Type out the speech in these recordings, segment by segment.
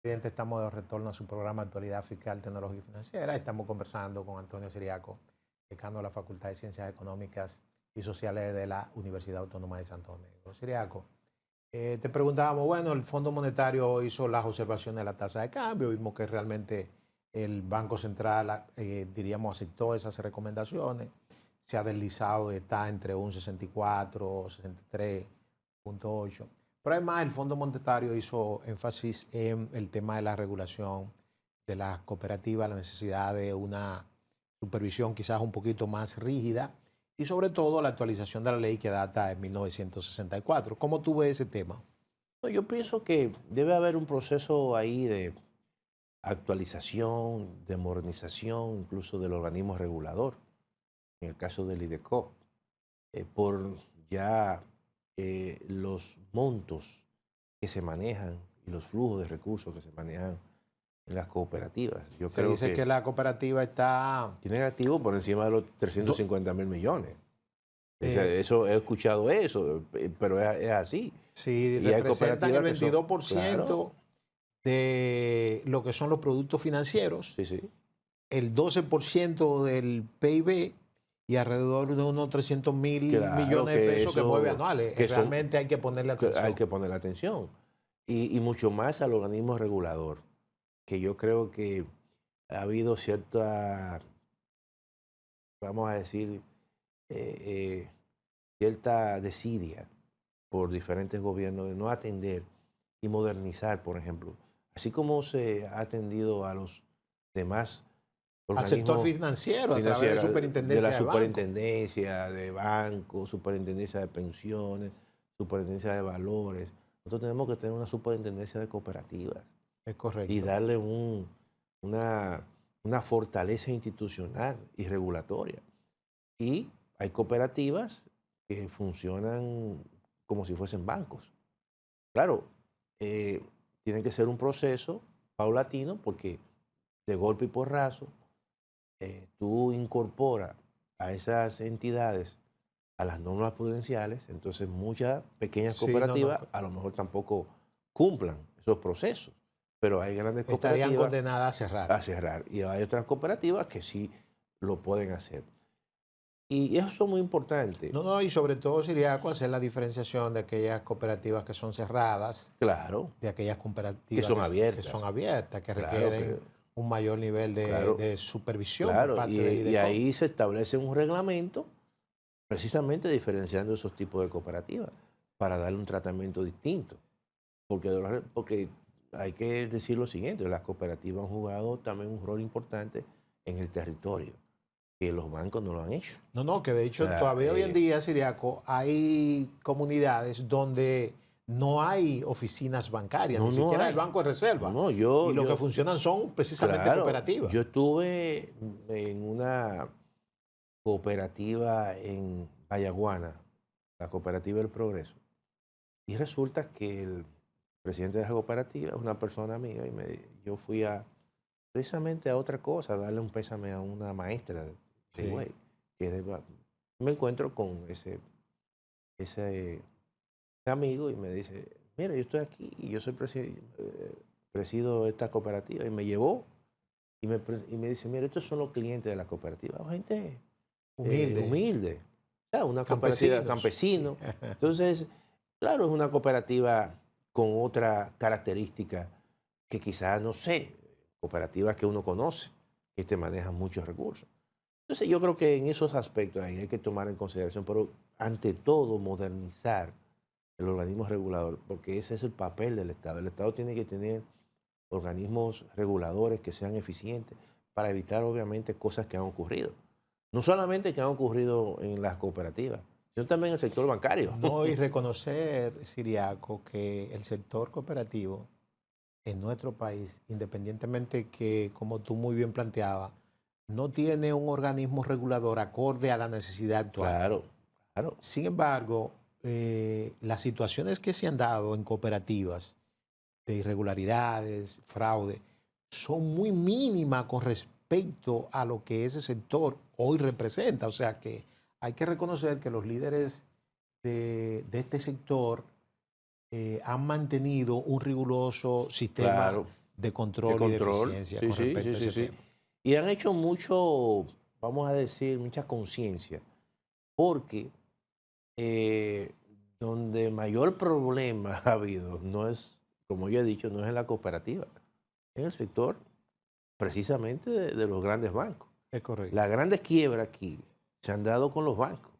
Presidente, estamos de retorno a su programa Actualidad Fiscal, Tecnología y Financiera. Estamos conversando con Antonio Siriaco, decano de la Facultad de Ciencias Económicas y Sociales de la Universidad Autónoma de Santo Domingo. Siriaco, te preguntábamos, bueno, el Fondo Monetario hizo las observaciones de la tasa de cambio, vimos que realmente el Banco Central, diríamos, aceptó esas recomendaciones, se ha deslizado, está entre un 64, 63,8. Pero además el Fondo Monetario hizo énfasis en el tema de la regulación de las cooperativas, la necesidad de una supervisión quizás un poquito más rígida y sobre todo la actualización de la ley que data de 1964. ¿Cómo tú ves ese tema? No, yo pienso que debe haber un proceso ahí de actualización, de modernización, incluso del organismo regulador, en el caso del IDECOP, por ya los montos que se manejan y los flujos de recursos que se manejan en las cooperativas. Yo Se creo dice que que la cooperativa está... tienen activos por encima de los 350.000 millones. eh, Eso, he escuchado eso, pero es así. sí, Y hay representan el cooperativas que son, 22% claro, de lo que son los productos financieros, sí, sí. el 12% del PIB y alrededor de unos 300.000 Claro millones de que pesos que mueve eso, anuales. que son, Realmente hay que ponerle que hay atención. que poner atención. Y mucho más al organismo regulador, que yo creo que ha habido cierta, vamos a decir, eh, cierta desidia por diferentes gobiernos de no atender y modernizar, por ejemplo. Así como se ha atendido a los demás Al sector organismos financiero a través de financieros, de la superintendencia de banco. superintendencia de bancos, superintendencia de pensiones, superintendencia de valores. Nosotros tenemos que tener una superintendencia de cooperativas Es y correcto. darle una, una fortaleza institucional y regulatoria. Y hay cooperativas que funcionan como si fuesen bancos. Claro, tiene que ser un proceso paulatino porque de golpe y porrazo tú incorporas a esas entidades a las normas prudenciales, entonces muchas pequeñas Sí, no, no. cooperativas a lo mejor tampoco cumplan esos procesos, pero hay grandes Estarían cooperativas condenadas a cerrar. a cerrar y hay otras cooperativas que sí lo pueden hacer. Y eso es muy importante. No, no, y sobre todo sería hacer la diferenciación de aquellas cooperativas que son cerradas, Claro, de aquellas que cooperativas son que son abiertas, abiertas, que claro requieren un mayor nivel claro, de supervisión por claro, parte del y IDECO. ahí se establece un reglamento precisamente diferenciando esos tipos de cooperativas para darle un tratamiento distinto. Porque hay que decir lo siguiente, las cooperativas han jugado también un rol importante en el territorio, que los bancos no lo han hecho. No, no, que de O hecho sea, todavía hoy en día, Siriaco, hay comunidades donde no hay oficinas bancarias, ni no siquiera el hay. Banco de No, Reserva. no, Y lo que funcionan son precisamente claro, cooperativas. yo estuve en una cooperativa en Vallaguana, la Cooperativa del Progreso, y resulta que el presidente de esa cooperativa es una persona amiga y yo fui precisamente a otra cosa, a darle un pésame a una maestra de Sí. Higüey, me encuentro con ese amigo y me dice, mira, yo estoy aquí y yo soy presido esta cooperativa y me llevó y me dice, mira, estos son los clientes de la cooperativa, gente Humilde, humilde, o sea, una cooperativa campesinos. campesino. Entonces, claro, es una cooperativa con otra característica que quizás, no sé, cooperativas que uno conoce, que te manejan muchos recursos. Entonces, yo creo que en esos aspectos ahí hay que tomar en consideración, pero ante todo modernizar el organismo regulador, porque ese es el papel del Estado. El Estado tiene que tener organismos reguladores que sean eficientes para evitar, obviamente, cosas que han ocurrido. No solamente que han ocurrido en las cooperativas, sino también en el sector bancario. No, y reconocer, Siriaco, que el sector cooperativo en nuestro país, independientemente que, como tú muy bien planteabas, no tiene un organismo regulador acorde a la necesidad actual. Claro, claro, Sin embargo, las situaciones que se han dado en cooperativas de irregularidades, fraude, son muy mínimas con respecto a lo que ese sector hoy representa. O sea que hay que reconocer que los líderes de este sector han mantenido un riguroso sistema claro. de control y de eficiencia con respecto a ese tema. Y han hecho mucho, vamos a decir, mucha conciencia, porque donde mayor problema ha habido, no es, como yo he dicho, no es en la cooperativa, es en el sector precisamente de los grandes bancos. Es correcto. Las grandes quiebras aquí se han dado con los bancos,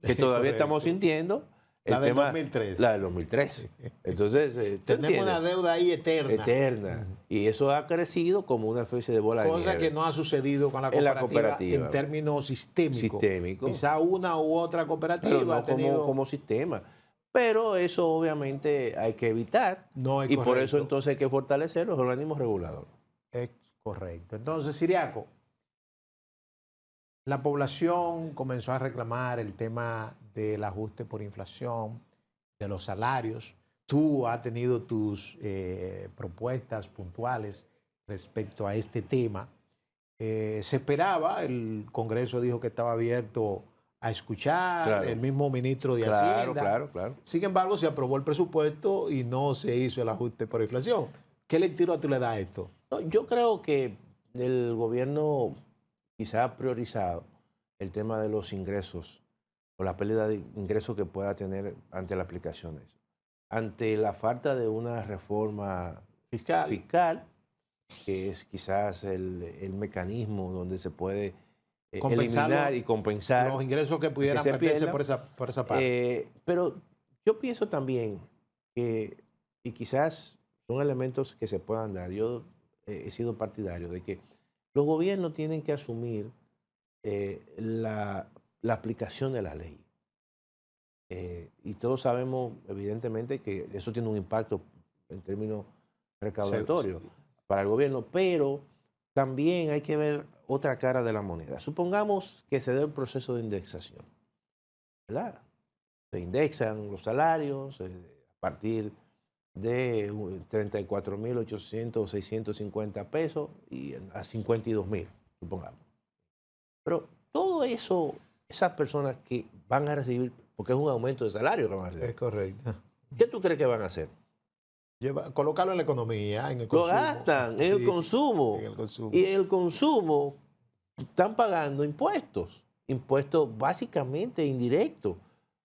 que todavía estamos sintiendo. La del 2003. La del 2003. Entonces, tenemos una deuda ahí eterna. Eterna. Y eso ha crecido como una especie de bola de nieve. Cosa que no ha sucedido con la cooperativa en términos sistémicos. Quizá una u otra cooperativa pero no ha tenido... como sistema. Pero eso obviamente hay que evitar. No es y correcto. por eso entonces hay que fortalecer los organismos reguladores. Es correcto. Entonces, Ciriaco, la población comenzó a reclamar el tema del ajuste por inflación, de los salarios. Tú has tenido tus propuestas puntuales respecto a este tema. Se esperaba, el Congreso dijo que estaba abierto a escuchar, claro. El mismo ministro de Hacienda. Claro. Sin embargo, se aprobó el presupuesto y no se hizo el ajuste por inflación. ¿Qué lectura tú le das a esto? No, yo creo que el gobierno quizá ha priorizado el tema de los ingresos o la pérdida de ingresos que pueda tener ante la aplicación de eso. Ante la falta de una reforma fiscal, que es quizás el mecanismo donde se puede eliminar y compensar los ingresos que pudieran perderse por esa parte. Pero yo pienso también que, y quizás son elementos que se puedan dar, yo he sido partidario de que los gobiernos tienen que asumir la aplicación de la ley. Y todos sabemos, evidentemente, que eso tiene un impacto en términos recaudatorios para el gobierno, pero también hay que ver otra cara de la moneda. Supongamos que se dé el proceso de indexación, ¿verdad? Se indexan los salarios a partir de 34.800 o 650 pesos y a 52.000, supongamos. Pero todo eso, esas personas que van a recibir, porque es un aumento de salario que van a recibir. Es correcto. ¿Qué tú crees que van a hacer? Colocarlo en la economía, en el consumo. Lo gastan en el consumo. Y en el consumo están pagando impuestos. Impuestos básicamente indirectos.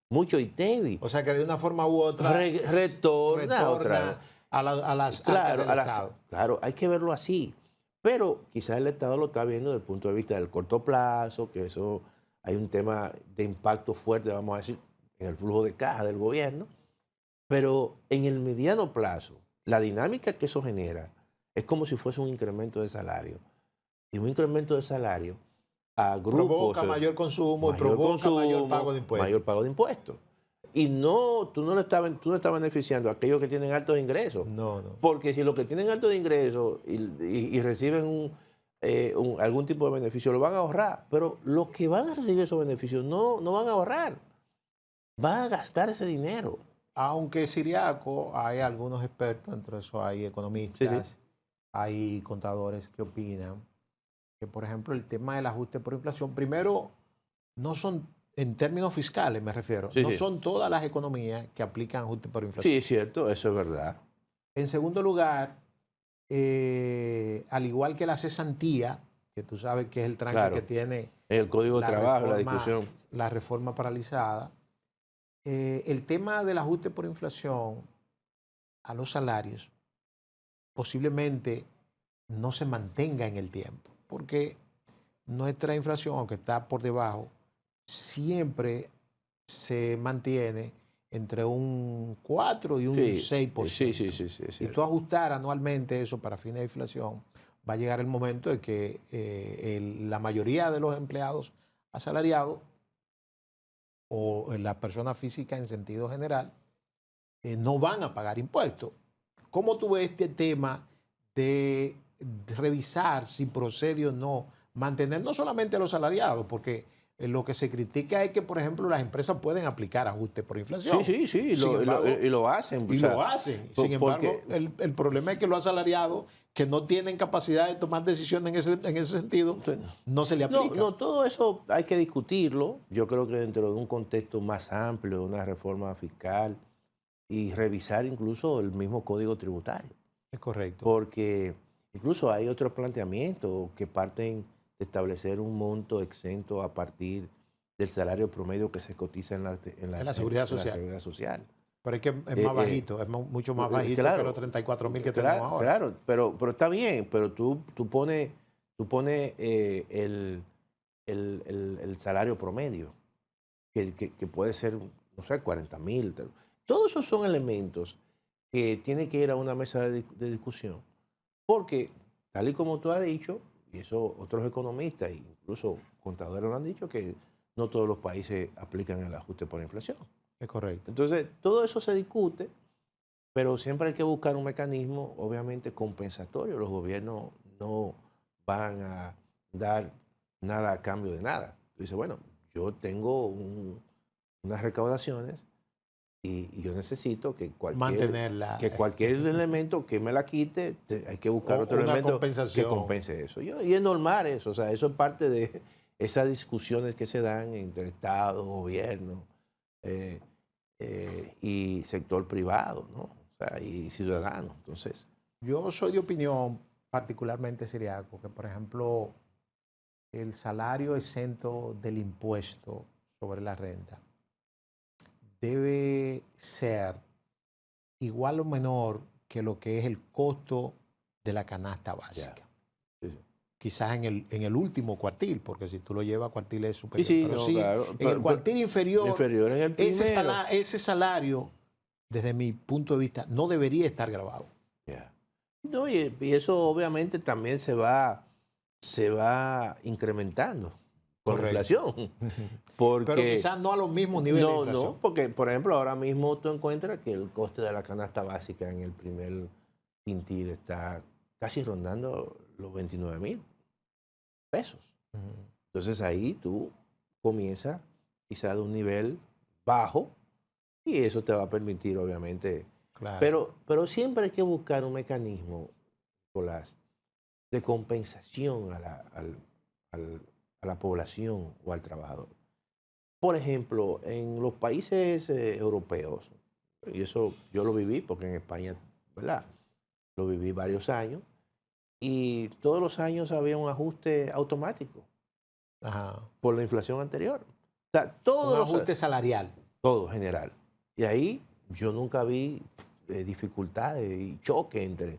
Mucho ITEVI. O sea que de una forma u otra retorna otra. a las arcas del Estado. Claro, hay que verlo así. Pero quizás el Estado lo está viendo desde el punto de vista del corto plazo, que eso hay un tema de impacto fuerte, vamos a decir, en el flujo de caja del gobierno. Pero en el mediano plazo, la dinámica que eso genera es como si fuese un incremento de salario. Y un incremento de salario a grupos... Provoca mayor consumo y provoca mayor pago de impuestos. Mayor pago de impuestos. Y tú no estás beneficiando a aquellos que tienen altos ingresos. No. Porque si los que tienen altos ingresos y reciben algún tipo de beneficio, lo van a ahorrar. Pero los que van a recibir esos beneficios no van a ahorrar. Van a gastar ese dinero. Aunque Ciriaco, hay algunos expertos, entre eso hay economistas, hay contadores que opinan que, por ejemplo, el tema del ajuste por inflación, primero, no son, en términos fiscales me refiero, no son todas las economías que aplican ajuste por inflación. Sí, es cierto, eso es verdad. En segundo lugar, al igual que la cesantía, que tú sabes que es el tranque que tiene el Código de Trabajo, la discusión. La reforma paralizada, el tema del ajuste por inflación a los salarios posiblemente no se mantenga en el tiempo, porque nuestra inflación, aunque está por debajo, siempre se mantiene entre un 4 y un 6%. Si tú ajustar anualmente eso para fines de inflación, va a llegar el momento de que la mayoría de los empleados asalariados o las personas físicas en sentido general no van a pagar impuestos. ¿Cómo tú ves este tema de revisar si procede o no mantener no solamente a los salariados? Porque lo que se critica es que, por ejemplo, las empresas pueden aplicar ajustes por inflación. Sí, y lo hacen. Sin embargo, el problema es que los asalariados que no tienen capacidad de tomar decisiones en ese sentido, no se le aplica. No, todo eso hay que discutirlo. Yo creo que dentro de un contexto más amplio, de una reforma fiscal y revisar incluso el mismo código tributario. Es correcto. porque incluso hay otros planteamientos que parten de establecer un monto exento a partir del salario promedio que se cotiza en En la seguridad en la social. seguridad social. Pero es que es Eh, más eh, bajito, es mucho más bajito que claro, los 34.000 que tenemos claro, ahora. claro, pero está bien, pero tú pones el salario promedio, que puede ser, no sé, 40.000. Todos esos son elementos que tienen que ir a una mesa de discusión, porque tal y como tú has dicho, y eso otros economistas, incluso contadores lo han dicho, que no todos los países aplican el ajuste por inflación. Es correcto. Entonces, todo eso se discute, pero siempre hay que buscar un mecanismo, obviamente, compensatorio. Los gobiernos no van a dar nada a cambio de nada. Dice, bueno, yo tengo unas recaudaciones y yo necesito que Mantenerla. cualquier elemento que me la quite, hay que buscar otro Una elemento que compensación. compense eso. Y es normal eso, o sea, eso es parte de esas discusiones que se dan entre Estado, gobierno y sector privado, ¿no? O sea, y ciudadanos. Entonces, Yo soy de opinión, particularmente Siriaco, que por ejemplo el salario exento del impuesto sobre la renta debe ser igual o menor que lo que es el costo de la canasta básica. sí, sí. Quizás en el último cuartil, porque si tú lo llevas a cuartiles Sí, superiores, sí, pero no, sí, claro. en el cuartil inferior, Inferior en el primero. ese salario, desde mi punto de vista, no debería estar grabado. Ya. No, y eso obviamente también se va incrementando con la Correcto. inflación. Pero Porque quizás no a los mismos niveles de inflación. no, porque por ejemplo ahora mismo tú encuentras que el coste de la canasta básica en el primer quintil está casi rondando los 29.000 pesos. Entonces ahí tú comienzas quizás de un nivel bajo y eso te va a permitir obviamente. Claro. Pero siempre hay que buscar un mecanismo, Nicolás, de compensación a la población o al trabajador. Por ejemplo, en los países europeos, y eso yo lo viví porque en España, ¿verdad? Lo viví varios años, y todos los años había un ajuste automático Ajá. por la inflación anterior. O sea, Un ajuste salarial. todo general. Y ahí yo nunca vi dificultades y choque entre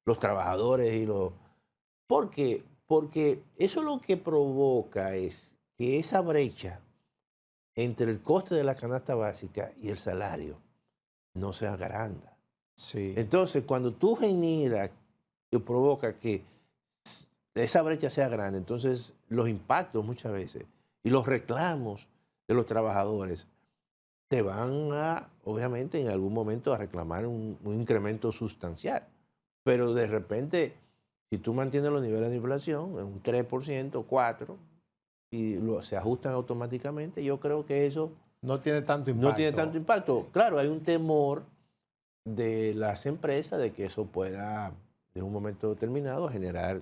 los trabajadores y los... ¿Por qué? Porque eso lo que provoca es que esa brecha entre el coste de la canasta básica y el salario no se agranda. Sí. Entonces, cuando tú generas y provoca que esa brecha sea grande, entonces los impactos muchas veces y los reclamos de los trabajadores te van a, obviamente, en algún momento a reclamar un incremento sustancial. Pero de repente, si tú mantienes los niveles de inflación en un 3%, 4%, y se ajustan automáticamente, yo creo que eso No tiene tanto impacto. no tiene tanto impacto. Claro, hay un temor de las empresas de que eso pueda, de un momento determinado, generar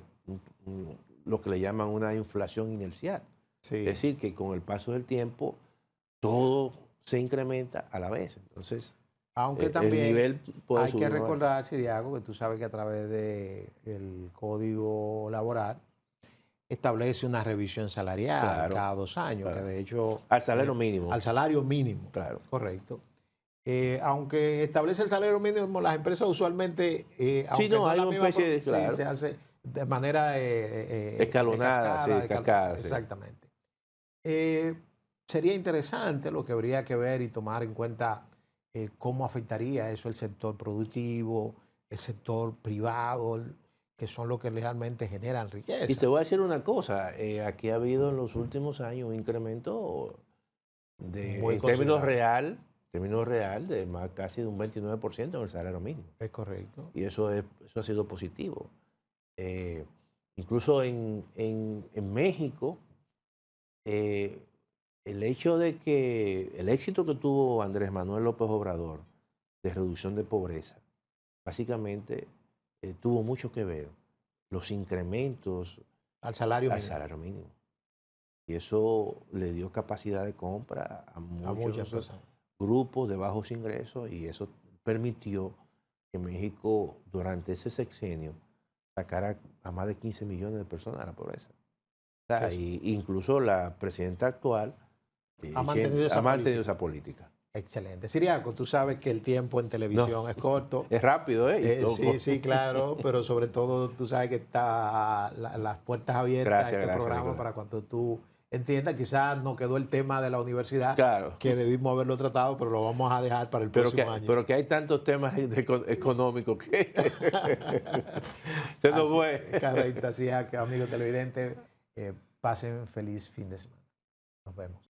lo que le llaman una inflación inercial. Sí. Es decir, que con el paso del tiempo todo se incrementa a la vez. Entonces, Aunque el también nivel puede hay subir que o bajar. recordar, Siriaco, que tú sabes que a través del Código Laboral establece una revisión salarial Claro, cada 2 años, claro. que de hecho... Al salario mínimo. Al salario mínimo. Claro. Correcto. Aunque establece el salario mínimo, las empresas usalmente, aunque no, no hay la una misma, especie de, sí, claro, se hace de manera escalonada, de sí, cascada, sí. exactamente. Sería interesante lo que habría que ver y tomar en cuenta cómo afectaría eso el sector productivo, el sector privado, que son los que realmente generan riqueza. Y te voy a decir una cosa, aquí ha habido en los últimos años un incremento Muy en considerable. términos real, de más casi de un 29% en el salario mínimo. Es correcto. Y eso ha sido positivo. Incluso en México, el hecho de que el éxito que tuvo Andrés Manuel López Obrador de reducción de pobreza, básicamente tuvo mucho que ver los incrementos Al salario al mínimo. salario mínimo. Y eso le dio capacidad de compra a A muchas muchos personas. grupos de bajos ingresos y eso permitió que México durante ese sexenio sacara a más de 15 millones de personas de la pobreza. O sea, incluso la presidenta actual ha mantenido esa política. Excelente. Siriaco, tú sabes que el tiempo en televisión es corto. Es rápido, ¿eh? Sí, claro, pero sobre todo tú sabes que está las puertas abiertas a este programa Nicolás. para cuando tú entiendas. Quizás no quedó el tema de la universidad, Claro, que debimos haberlo tratado, pero lo vamos a dejar para el próximo año. Pero que hay tantos temas económicos que se nos fue. Correcto, así es, amigos televidentes, pasen feliz fin de semana. Nos vemos.